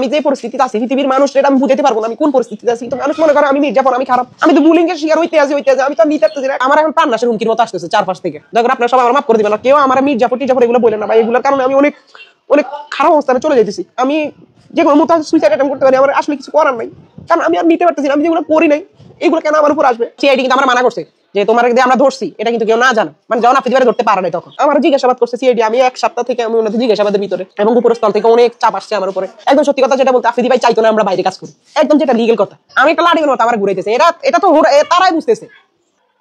আমি যে পরিস্থিতিতে আছি পৃথিবীর মানুষ এটা আমি বুঝাতে পারবো না আমি কোন পরিস্থিতিতে আছি। তো মানুষ মনে করে আমি মির্জাফর, আমি খারাপ, আমি তো বুলিং এর শিকার হইতে আছি আমি তো নিতে পারতেছি না। আমার এখন প্রাণনাশের হুমকির মতো আসতেছে চারপাশ থেকে। দেখো আপনারা সবাই আমার মাফ করে দিবেন না, কেউ আমার মির্জাফর টির্জাফর এগুলো বলেন না ভাই, এগুলোর কারণে আমি অনেক অনেক খারাপ অবস্থানে চলে যেতেছি। আমি যে কোনো মুহূর্তে সুইসাইড অ্যাটেম্প করতে পারি, আমার আসলে কিছু করার নাই, কারণ আমি আর নিতে পারতেছি না। আমি যেগুলো করি নাই এগুলো কেন আমার উপর আসবে? সিআইডি কিন্তু আমার মানা করছে যে তোমার যে আমরা ধরছি এটা কিন্তু কেউ না জানো, মানে যখন আপনি ধরতে পারে নাই তখন আমার জিজ্ঞাসাবাদ করছে সিআইডি। আমি এক সপ্তাহ থেকে আমি ওনাদের জিজ্ঞাসাবাদের ভিতরে এবং উপরস্থল থেকে অনেক চাপ আসছে আমার উপরে। একদম সত্যি কথা যেটা বলতে আফ্রিদি ভাই চাইতো না আমরা বাইরে কাজ করি, একদম যেটা লিগেল কথা। আমি একটা লাড়ির মতো আমার ঘুরাইতেছে, এটা তো তারাই বুঝতেছে।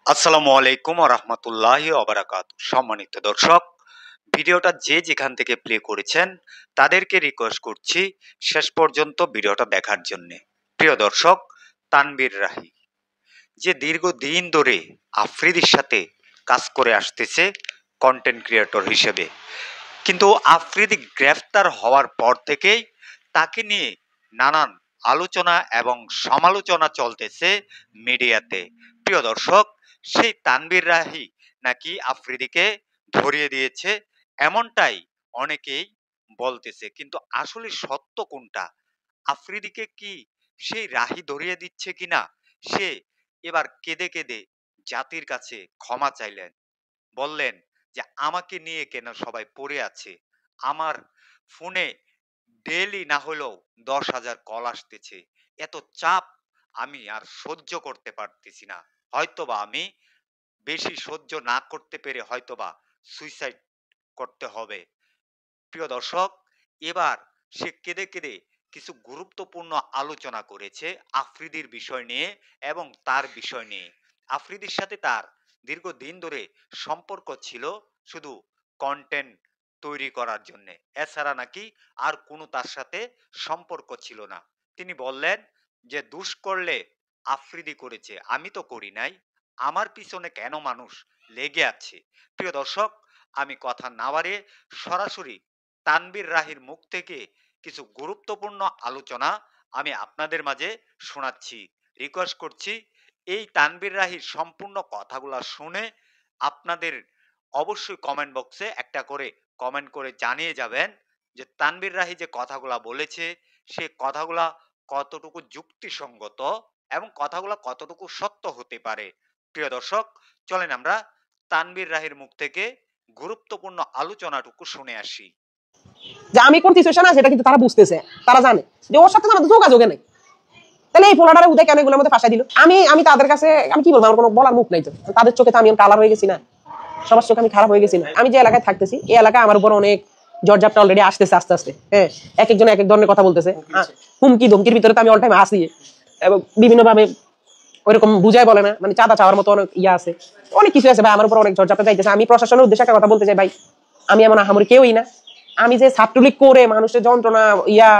আসসালামু আলাইকুম ওয়া রাহমাতুল্লাহি ওয়া বারাকাতুহু। সম্মানিত দর্শক, ভিডিওটা যে যেখান থেকে প্লে করেছেন তাদেরকে রিকোয়েস্ট করছি শেষ পর্যন্ত ভিডিওটা দেখার জন্য। প্রিয় দর্শক, তানভীর রাহি যে দীর্ঘদিন ধরে আফ্রিদির সাথে কাজ করে আসতেছে কন্টেন্ট ক্রিয়েটর হিসেবে, কিন্তু আফ্রিদি গ্রেফতার হওয়ার পর থেকেই তাকে নিয়ে নানান আলোচনা এবং সমালোচনা চলতেছে মিডিয়াতে। প্রিয় দর্শক, সেই তানভীর রাহি নাকি আফ্রিদিকে ধরিয়ে দিয়েছে এমনটাই অনেকেই বলতেছে, কিন্তু আসলে সত্য কোনটা? আফ্রিদিকে কি সেই রাহি ধরিয়ে দিচ্ছে কিনা? সে এবার কেঁদে কেঁদে জাতির কাছে ক্ষমা চাইলেন, বললেন যে আমাকে নিয়ে কেন সবাই পড়ে আছে, আমার ফোনে ডেইলি না হলেও 10,000 কল আসতেছে, এত চাপ আমি আর সহ্য করতে পারতেছি না, হয়তোবা আমি বেশি সহ্য না করতে পেরে হয়তোবা সুইসাইড করতে হবে। প্রিয় দর্শক, এবার সে কেঁদে কেঁদে কিছু গুরুত্বপূর্ণ আলোচনা করেছে আফ্রিদির বিষয় নিয়ে এবং তার বিষয় নিয়ে। আফ্রিদির সাথে তার দীর্ঘদিন ধরে সম্পর্ক ছিল শুধু কন্টেন্ট তৈরি করার জন্য, এছাড়া নাকি আর কোনো তার সাথে সম্পর্ক ছিল না। তিনি বললেন যে দুষ করলে আফ্রিদি করেছে, আমি তো করি নাই, আমার পিছনে কেন মানুষ লেগে আছে। প্রিয় দর্শক, আমি কথা না বাড়িয়ে সরাসরি তানভীর রাহির মুখ থেকে কিছু গুরুত্বপূর্ণ আলোচনা আমি আপনাদের মাঝে শোনাচ্ছি। রিকোয়েস্ট করছি এই তানভীর রাহির সম্পূর্ণ কথাগুলো শুনে আপনাদের অবশ্যই কমেন্ট বক্সে একটা করে কমেন্ট করে জানিয়ে যাবেন যে তানভীর রাহি যে কথাগুলা বলেছে সে কথাগুলা কতটুকু যুক্তিসঙ্গত এবং কথাগুলা কতটুকু সত্য হতে পারে। প্রিয় দর্শক, চলেন আমরা তানভীর রাহির মুখ থেকে গুরুত্বপূর্ণ আলোচনাটুকু শুনে আসি। যে আমি কোন সিচুয়েশন আছে এটা কিন্তু তারা বুঝতেছে, তারা জানে যে ওর সাথে আমাদের যোগাযোগে নেই, তাহলে এই ফোলাটারে উদয় কেন এগুলোর মধ্যে ফাঁসাই দিল? আমি তাদের কাছে আমি কি বলবো, আমার কোনো বলার মুখ নাই তো। তাদের চোখে তো আমি কালার হয়ে গেছি না, সবার চোখে আমি খারাপ হয়ে গেছি না। আমি যে এলাকায় থাকতেছি এই এলাকায় আমার উপর অনেক জর্জাপটা অলরেডি আসতেছে আস্তে আস্তে। হ্যাঁ, এক একজন এক এক ধরনের কথা বলতেছে, হুমকি ধমকির ভিতরে তো আমি অল টাইম আসি এবং বিভিন্ন ভাবে ওইরকম বুঝাই বলে না, মানে চাঁদা চাওয়ার মতো অনেক ইয়া আছে, অনেক কিছু আছে ভাই আমার উপর অনেক জর্জাপটা যাইতেছে। আমি প্রশাসনের উদ্দেশ্যে একটা কথা বলতে চাই ভাই, আমি এমন আহামরি কেউই না। আমি যে ছাত্রলীগ করে মানুষের যন্ত্রণা ইয়া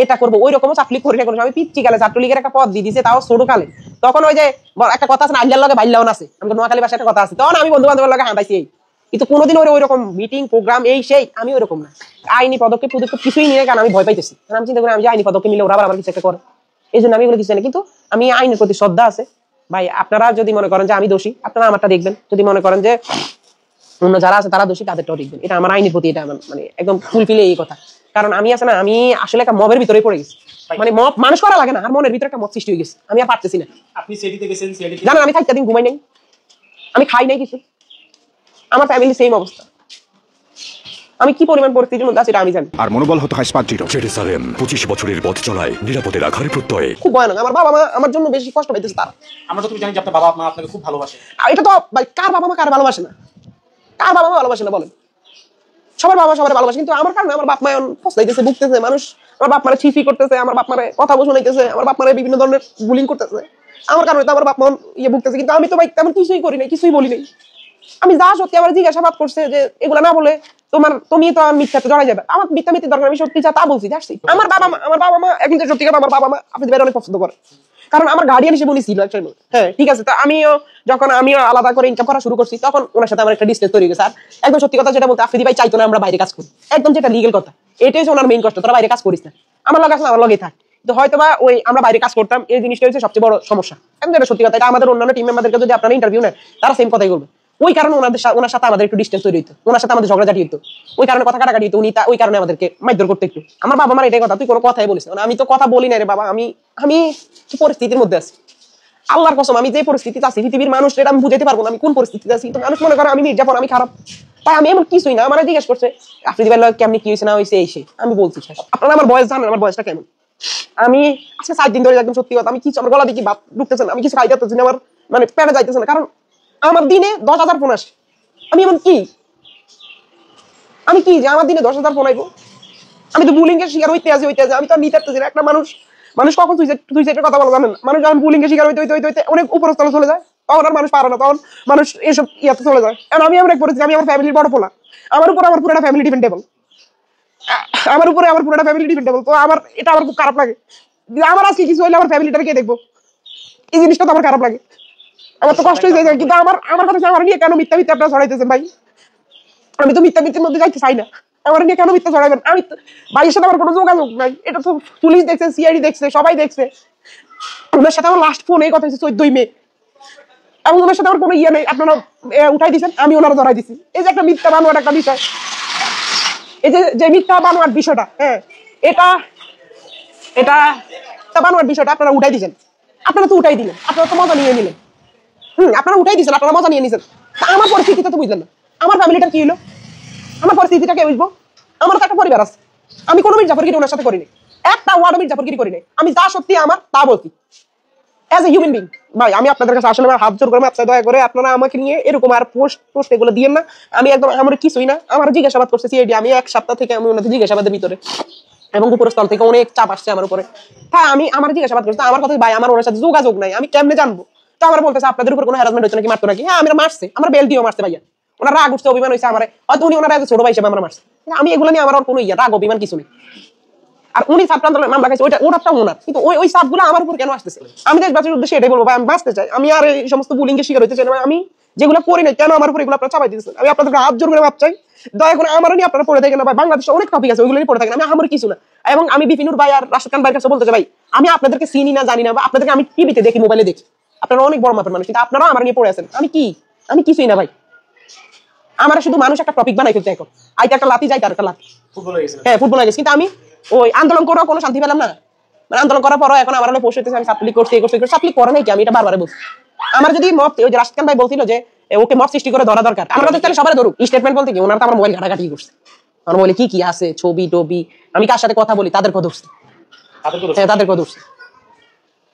এটা করবো ওই রকম ছাত্রলীগ করি না। আমি পিচ্ছি কালে ছাত্রলীগের একটা পদ দিয়ে দিছে, তাও ছোট কালে। তখন ওই যে একটা কথা আছে না, আল্লাহর লগে বাইল্লাও আছে, আমি নোয়াখালী ভাষায় একটা কথা আছে, তখন আমি বন্ধু বান্ধবের লগে হাঁটাইছি। কিন্তু কোনোদিন ওই রকম মিটিং প্রোগ্রাম এই সেই আমি ওই রকম না। আইনি পদক্ষেপ কিছুই নিয়ে, কারণ আমি ভয় পাইতেছি। আমি চিন্তা করি আমি যে আইনি পদক্ষেপ নিলে ওরা আবার আমার কিছু একটা করে, এই জন্য আমি এগুলো কিছু না। কিন্তু আমি আইনের প্রতি শ্রদ্ধা আছে ভাই। আপনারা যদি মনে করেন যে আমি দোষী, আপনারা আমারটা দেখবেন। যদি মনে করেন যে অন্য যারা আছে তারা দোষী, তাদেরটাও দেখবেন। এটা আমার আইনের প্রতি, এটা মানে একদম ফুলফিলে এই কথা। কারণ আমি আছে না, আমি আসলে একটা মবের ভিতরে পড়ে গেছি, মানে মব মানুষ করা লাগে না, আর মনের ভিতরে একটা মব সৃষ্টি হয়ে গেছে, আমি আর পারতেছি না। আপনি সিটিতে গেছেন, সিটি জানেন আমি থাকতে দিন ঘুমাই নাই, আমি খাই নাই কিছু, আমার ফ্যামিলি সেম অবস্থা। আমি কি পরিমাণ পরিস্থিতির মধ্যে আছি এটা আমি জানি। আর মনোবল হতো হাইস্পার জিরো। জেরুসালেম 25 বছরের পথ চলায় নিরাপদে রাখার প্রত্যয়ে খুব ভয়ানক। আমার বাবা মা আমার জন্য বেশি কষ্ট পাইতেছে তারা। আমরা তো জানি যে আপনার বাবা মা আপনাকে খুব ভালোবাসে। এটা তো ভাই কার বাবা মা কার ভালোবাসে না? কার বাবা মা ভালোবাসে না বলেন? সবার বাবা সবার ভালোবাসে, কিন্তু আমার কারণে আমার বাপ মা ফসলাইতেছে, ভুগতেছে মানুষ। আমার বাপ মারে ছিফি করতেছে, আমার বাপ মারে কথা শোনাইতেছে, আমার বাপ মারে বিভিন্ন ধরনের বুলিং করতেছে। আমার কারণে তো আমার বাপ মা ভুগতেছে, কিন্তু আমি তো ভাই তেমন কিছুই করি নাই, কিছুই বলি নাই। আমি যা সত্যি আমার জিজ্ঞাসাবাদ করছে যে এগুলা না বলে তুমি তো মিথ্যাতে জড়াই যাবে, আমার মিথ্যা দরকার, আমি সত্যি তা বলছি আসছি। আমার বাবা মা এখন যে সত্যি কথা, আমার বাবা মা আপনি অনেক পছন্দ করে, কারণ আমার গার্ডিয়ান হিসেবে উনি ছিল। হ্যাঁ ঠিক আছে, তো যখন আমিও আলাদা করে ইনকাম করা শুরু করছি তখন ওনার সাথে আমার একটা ডিস্টেন্স তৈরি হয়েছে। আর একদম সত্যি কথা যেটা বলতে, আফ্রিদি ভাই চাইতো না আমরা বাইরে কাজ করি, একদম যেটা লিগেল কথা। এটাই হচ্ছে ওনার মেইন কষ্ট, তোরা বাইরে কাজ করিস না, আমার লগে আসলে আমার লগেই থাক। তো হয়তো বা ওই আমরা বাইরে কাজ করতাম, এই জিনিসটা হচ্ছে সবচেয়ে বড় সমস্যা। একদম এটা সত্যি কথা, এটা আমাদের অন্যান্য টিম মেম্বারদেরকে যদি আপনারা ইন্টারভিউ নেন তারা সেম কথাই বলবে। ওই কারণে ওনার সাথে আমাদের একটু ডিস্টেন্স তৈরি হইতো, ওনার সাথে আমাদের ঝগড়াঝাটি হইতো, ওই কারণে কথা কাটাকাটি হইতো, উনি ওই কারণে আমাদেরকে মারধর করতে একটু। আমার বাবা মার এটাই কথা, তুই কোনো কথাই বলিস না। আমি তো কথা বলি না রে বাবা, আমি আমি কি পরিস্থিতির মধ্যে আছি, আল্লাহর কসম আমি যে পরিস্থিতিতে আছি পৃথিবীর মানুষ এটা আমি বুঝাইতে পারবো না আমি কোন পরিস্থিতিতে আছি। তো মানুষ মনে করে আমি মির্জাফর, আমি খারাপ, তাই আমি এমন কিছুই না। আমার জিজ্ঞেস করছে আপনি দিবেন কেমনি কি হয়েছে না হয়েছে এই সে, আমি বলছি আপনারা আমার বয়স জানেন, আমার বয়সটা কেমন। আমি আজকে 7 দিন ধরে একদম সত্যি কথা, আমি কিছু আমার গলা দিকে ভাব ঢুকতেছে না, আমি কিছু খাইতে পারতেছি না, আমার মানে পেটে যাইতেছে না, কারণ আমার দিনে 10,000 ফোন আসে। আমি এমন কি, আমি কি যে আমার দিনে 10,000 ফোন আইবো? আমি তো বুলিং এর শিকার হইতে আছি, আমি তো নিতে পারতেছি না। একটা মানুষ কখন সুইসাইডের কথা বলা জানেন, মানুষ যখন বুলিং এর শিকার হইতে অনেক উপরস্থলে চলে যায়, তখন আর মানুষ পারে না, তখন মানুষ এসব ইয়াতে চলে যায়। কারণ আমি এমন এক পরিস্থিতি, আমি আমার ফ্যামিলির বড় পোলা, আমার উপর আমার পুরোটা ফ্যামিলি ডিপেন্ডেবল, আমার উপরে আমার পুরোটা ফ্যামিলি ডিপেন্ডেবল। তো এটা আমার খুব খারাপ লাগে, আমার আজকে কিছু হইলে আমার ফ্যামিলিটাকে কে দেখবো, এই জিনিসটা তো আমার খারাপ লাগে, আমার তো কষ্ট হয়ে যায়। কিন্তু আমার কথা আমার নিয়ে কেন মিথ্যা আপনারা ছড়াইতেছেন ভাই? আমি তো মিথ্যার মধ্যে যাইতে চাই না, আমার নিয়ে কেন মিথ্যা ছড়াবেন? আমি ভাইয়ের সাথে আমার কোনো যোগাযোগ নাই, এটা তো পুলিশ দেখছে, সিআইডি দেখছে, সবাই দেখছে। ওনার সাথে আমার লাস্ট ফোন এই কথা হচ্ছে 14 মে, এবং ওনার সাথে আমার কোনো ইয়ে নেই, আপনারা উঠাই দিচ্ছেন, আমি ওনারা ধরাই দিচ্ছি। এই যে একটা মিথ্যা বানোয়ার একটা বিষয়, এই যে মিথ্যা বানোয়ার বিষয়টা, হ্যাঁ এটা বানোয়ার বিষয়টা আপনারা উঠাই দিচ্ছেন, আপনারা তো উঠাই দিলেন, আপনারা তো মজা নিয়ে নিলেন, আপনারা উঠাই দিচ্ছেন, আপনারা মজা নিয়ে নিছেন। আমার পরিস্থিতিটা তো বুঝলেন না, আমার ফ্যামিলিটা কি হলো, আমার পরিস্থিতিটা কে বুঝবো? আমার তো একটা পরিবার আছে, আমি কোনো মির্জাফরগিরি ওনার সাথে করিনি, একটা ওয়ার্ডও মির্জাফরগিরি করিনি, আমি যা সত্যি আমার তা বলছি অ্যাজ এ হিউম্যান বিং। ভাই আমি আপনাদের কাছে আসলে হাত জোর করে মাপতে, দয়া করে আপনারা আমাকে নিয়ে এরকম আর পোস্ট এগুলো দিয়েন না। আমি একদম আমার কিছুই না, আমার জিজ্ঞাসাবাদ করছে সিআইডি, আমি 1 সপ্তাহ থেকে আমি ওনাদের জিজ্ঞাসাবাদের ভিতরে, এবং উপরস্থল থেকে অনেক চাপ আসছে আমার উপরে। হ্যাঁ আমি আমার জিজ্ঞাসাবাদ করছি, আমার কথা ভাই আমার ওনার সাথে যোগাযোগ নাই, আমি কেমনে জানবো? তো আমার বলতেছে আপনাদের উপর কোনো হ্যারাসমেন্ট হচ্ছে নাকি, মারতো নাকি? হ্যাঁ আমরা মারছে, আমার বেল দিয়েও মারছে ভাইয়া, ওনার রাগ উঠছে, অভিমান হয়েছে আমার, হয়তো উনি ওনার ছোট ভাই হিসেবে আমার মারছে। আমি এগুলো নিয়ে আমার কোনো রাগ অভিমান কিছু নেই। আর উনি ছাত্র আন্দোলনের মামলা খাইছে, ওটা ওনার, কিন্তু ওই চাপগুলো আমার উপর কেন আসতেছে? আমি দেশবাসীর উদ্দেশ্যে এটাই বলবো ভাই, আমি বাঁচতে চাই, আমি আর এই সমস্ত বুলিং এর শিকার হইতে চাই না। আমি যেগুলো করি না কেন আমার উপর এগুলো আপনারা চাপাই দিতেছেন? আমি আপনাদের হাত জোর করে মাপ চাই, দয়া করে আমার নিয়ে আপনারা পড়ে থাকেন না ভাই। বাংলাদেশে অনেক টপিক আছে, ওইগুলো নিয়ে পড়ে থাকেন, আমি আমার কিছু না। এবং আমি বিপিনুর ভাই আর রাশেদ খান ভাইয়ের কাছে বলতে চাই ভাই, আমি আপনাদেরকে চিনি না, জানি না, বা আপনাদেরকে আমি টিভিতে দেখি, মোবাইলে দেখি, আপনারা অনেক বড় মাপের মানুষ, কিন্তু আপনারা আমার নিয়ে পড়ে আছেন। আমি কিছুই না ভাই, আমার শুধু মানুষ একটা টপিক বানাই ফেলতে, এখন আইটা একটা লাতি যাইতে আর একটা লাতি, ফুটবল হয়ে গেছে। হ্যাঁ ফুটবল হয়ে গেছে। কিন্তু আমি ওই আন্দোলন করেও কোনো শান্তি পেলাম না, মানে আন্দোলন করার পরও এখন আমার হলে পোস্ট হইতেছে আমি ছাত্রলীগ করছি, ছাত্রলীগ করে নাই কি, আমি এটা বারবার বলছি। আমার যদি মত, ওই যে রাশিদ খান ভাই বলছিল যে ওকে মত সৃষ্টি করে ধরা দরকার, আমরা তো তাহলে সবাই ধরুক। স্টেটমেন্ট বলতে কি, ওনারা তো আমার মোবাইল ঘাটাঘাটি করছে, আমার মোবাইলে কি আছে ছবি টবি, আমি কার সাথে কথা বলি তাদেরকে ধরছে, হ্যাঁ তাদেরকে ধরছে।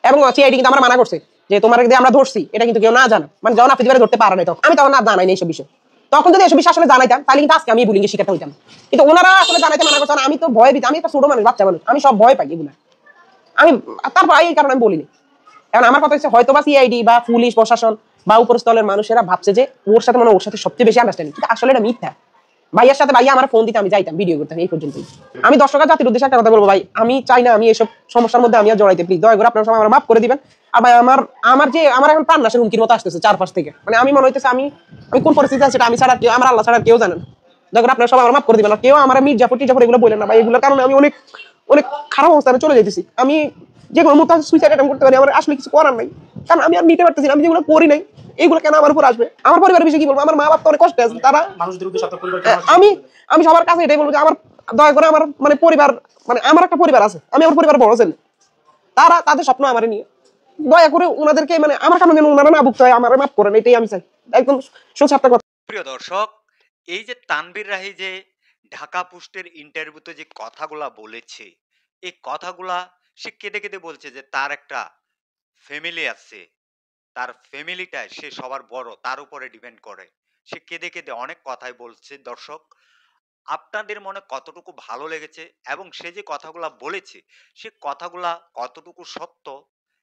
এবং সিআইডি কিন্তু আমার মানা করছে যে তোমার যে আমরা ধরছি এটা কিন্তু কেউ না জানা, মানে যখন আপনি ধরতে পারে নাই, তখন আমি তখন না জানাই এইসব বিষয়। তখন যদি এসব বিষয় আসলে জানাইতাম তাহলে কিন্তু আজকে আমি বুলিং এর শিকারটা হইতাম, কিন্তু ওনারা আসলে জানাইতে মানা করছে। আমি তো ভয় দিতাম, আমি একটা ছোট মানুষ, বাচ্চা মানুষ, আমি সব ভয় পাই এগুলা, আমি তারপর এই কারণে আমি বলিনি। এখন আমার কথা হচ্ছে হয়তো বা সিআইডি বা পুলিশ প্রশাসন বা উপরস্থলের মানুষেরা ভাবছে যে ওর সাথে সবচেয়ে বেশি আন্ডারস্ট্যান্ডিং, কিন্তু আসলে এটা মিথ্যা। ভাইয়ার সাথে ভাইয়া আমার ফোন দিতে আমি যাইতাম, ভিডিও করতাম, এই পর্যন্তই। আমি দর্শক জাতির উদ্দেশ্যে একটা কথা বলবো ভাই, আমি চাই না আমি এসব সমস্যার মধ্যে আমি আর জড়াইতে, প্লিজ দয়া করে আপনারা সবাই আমার মাফ করে দিবেন। আর ভাই আমার এখন প্রাণ নাশের হুমকির মতো আসতেছে চারপাশ থেকে, মানে আমি মনে হইতেছে আমি কোন পরিস্থিতি আছে সেটা আমি ছাড়া কেউ, আমার আল্লাহ ছাড়া কেউ জানেন। দয়া করে আপনারা সবাই আমার মাফ করে দিবেন, আর কেউ আমার মির্জাফর টির্জাফর এগুলো বলেন না ভাই, এগুলোর কারণে আমি অনেক খারাপ অবস্থানে চলে যেতেছি। আমি যে কোনো মুহূর্তে সুইসাইড অ্যাটেম্প করতে পারি, আমার আসলে কিছু করার নাই, কারণ আমি আর নিতে পারতেছি না। আমি যেগুলো করি নাই এইগুলো কেন আমার উপর আসবে? আমার পরিবারের বিষয়ে কি বলবো? আমার মা বাবা তো অনেক কষ্টে আছে, তারা মানুষদের উদ্দেশ্যে আপনার পরিবার আমি সবার কাছে এটাই বলবো যে আমার দয়া করে আমার মানে পরিবার, মানে আমার একটা পরিবার আছে, আমি আমার পরিবার বড় ছেলে, তাদের স্বপ্ন আমার নিয়ে, দয়া করে ওনাদেরকে মানে আমার কারণে ওনারা না ভুগতে হয়, আমার মাফ করেন, এটাই আমি চাই, একদম সোজা একটা কথা। প্রিয় দর্শক, এই যে তানভীর রাহি যে ঢাকা পোস্টের ইন্টারভিউতে যে কথাগুলা বলেছে, এই কথাগুলা সে কেঁদে কেঁদে বলছে যে তার একটা ফ্যামিলি আছে, তার ফ্যামিলিটায় সে সবার বড়, তার উপরে ডিপেন্ড করে। সে কেঁদে কেঁদে অনেক কথাই বলছে। দর্শক, আপনাদের মনে কতটুকু ভালো লেগেছে এবং সে যে কথাগুলা বলেছে সে কথাগুলা কতটুকু সত্য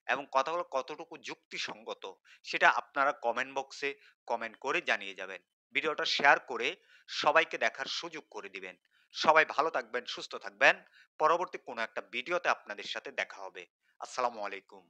এবং কথাগুলো কতটুকু যুক্তিসঙ্গত, সেটা আপনারা কমেন্ট বক্সে কমেন্ট করে জানিয়ে যাবেন। ভিডিওটা শেয়ার করে সবাইকে দেখার সুযোগ করে দিবেন। সবাই ভালো থাকবেন, সুস্থ থাকবেন। পরবর্তী কোনো একটা ভিডিওতে আপনাদের সাথে দেখা হবে। আসসালামু আলাইকুম।